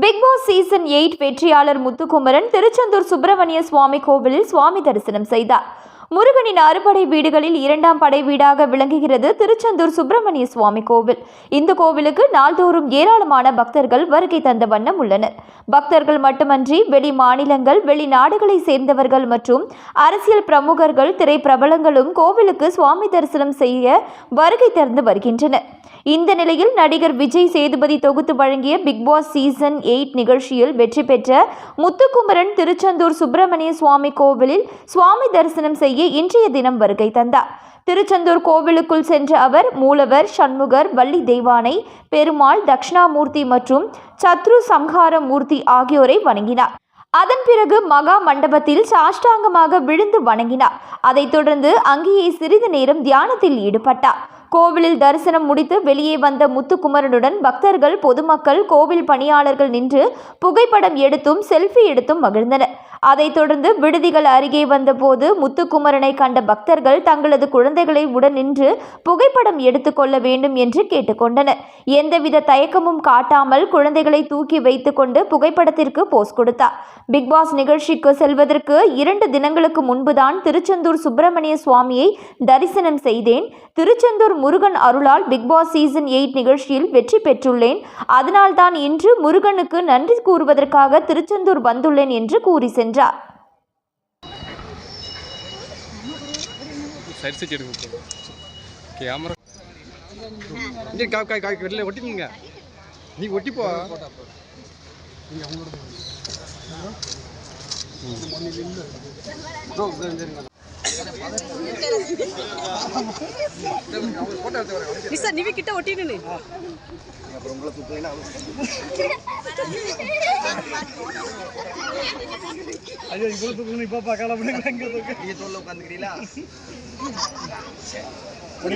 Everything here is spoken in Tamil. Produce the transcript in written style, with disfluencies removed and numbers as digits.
பிக் பாஸ் சீசன் 8 வெற்றியாளர் முத்துக்குமரன் திருச்செந்தூர் சுப்பிரமணிய சுவாமி கோவிலில் சுவாமி தரிசனம் செய்தார். முருகனின் அறுபடை வீடுகளில் 2ஆம் படை வீடாக விளங்குகிறது திருச்செந்தூர் சுப்பிரமணிய சுவாமி கோவில். இந்த கோவிலுக்கு நாள்தோறும் ஏராளமான பக்தர்கள் வருகை தந்த வண்ணம் உள்ளனர். பக்தர்கள் மட்டுமன்றி வெளி மாநிலங்கள், வெளிநாடுகளை சேர்ந்தவர்கள் மற்றும் அரசியல் பிரமுகர்கள், திரைப்பிரபலங்களும் கோவிலுக்கு சுவாமி தரிசனம் செய்ய வருகை தந்து வருகின்றனர். இந்த நிலையில் நடிகர் விஜய் சேதுபதி தொகுத்து வழங்கிய பிக் பாஸ் சீசன் 8 நிகழ்ச்சியில் வெற்றி பெற்ற முத்துக்குமரன் திருச்செந்தூர் சுப்பிரமணிய சுவாமி கோவிலில் சுவாமி தரிசனம் செய்ய இன்றைய தினம் வருகை தந்தார். திருச்செந்தூர் கோவிலுக்குள் சென்ற அவர் மூலவர், சண்முகர், வள்ளி தெய்வானை, பெருமாள், தட்சிணாமூர்த்தி மற்றும் சத்ரு சம்ஹார மூர்த்தி ஆகியோரை வணங்கினார். அதன் பிறகு மகா மண்டபத்தில் சாஷ்டாங்கமாக விழுந்து வணங்கினார். அதைத் தொடர்ந்து அங்கேயே சிறிது நேரம் தியானத்தில் ஈடுபட்டார். கோவிலில் தரிசனம் முடித்து வெளியே வந்த முத்துக்குமரனுடன் பக்தர்கள், பொதுமக்கள், கோவில் பணியாளர்கள் நின்று புகைப்படம் எடுத்தும் செல்ஃபி எடுத்தும் மகிழ்ந்தனர். அதைத் தொடர்ந்து விடுதிகள் அருகே வந்தபோது முத்துக்குமரனை கண்ட பக்தர்கள் தங்களது குழந்தைகளை உடன் நின்று புகைப்படம் எடுத்துக்கொள்ள வேண்டும் என்று கேட்டுக்கொண்டனர். எந்தவித தயக்கமும் காட்டாமல் குழந்தைகளை தூக்கி வைத்து கொண்டு புகைப்படத்திற்கு போஸ் கொடுத்தார். பிக் பாஸ் நிகழ்ச்சிக்கு செல்வதற்கு 2 தினங்களுக்கு முன்புதான் திருச்செந்தூர் சுப்பிரமணிய சுவாமியை தரிசனம் செய்தேன். திருச்செந்தூர் முருகன் அருளால் பிக் பாஸ் சீசன் 8 நிகழ்ச்சியில் வெற்றி பெற்றுள்ளேன். அதனால்தான் இன்று முருகனுக்கு நன்றி கூறுவதற்காக திருச்செந்தூர் வந்துள்ளேன் என்று கூறி சென்றார். நீ கிட்ட ஒட்டினு அப்புறம் உங்களை தூக்கலைன்னா ஐயோ இவ்வளவு தூக்கணும் இப்ப பார்க்கலாம் அப்படின்னு நீங்க தோல்ல உட்காந்துக்கிறீங்களா? சரி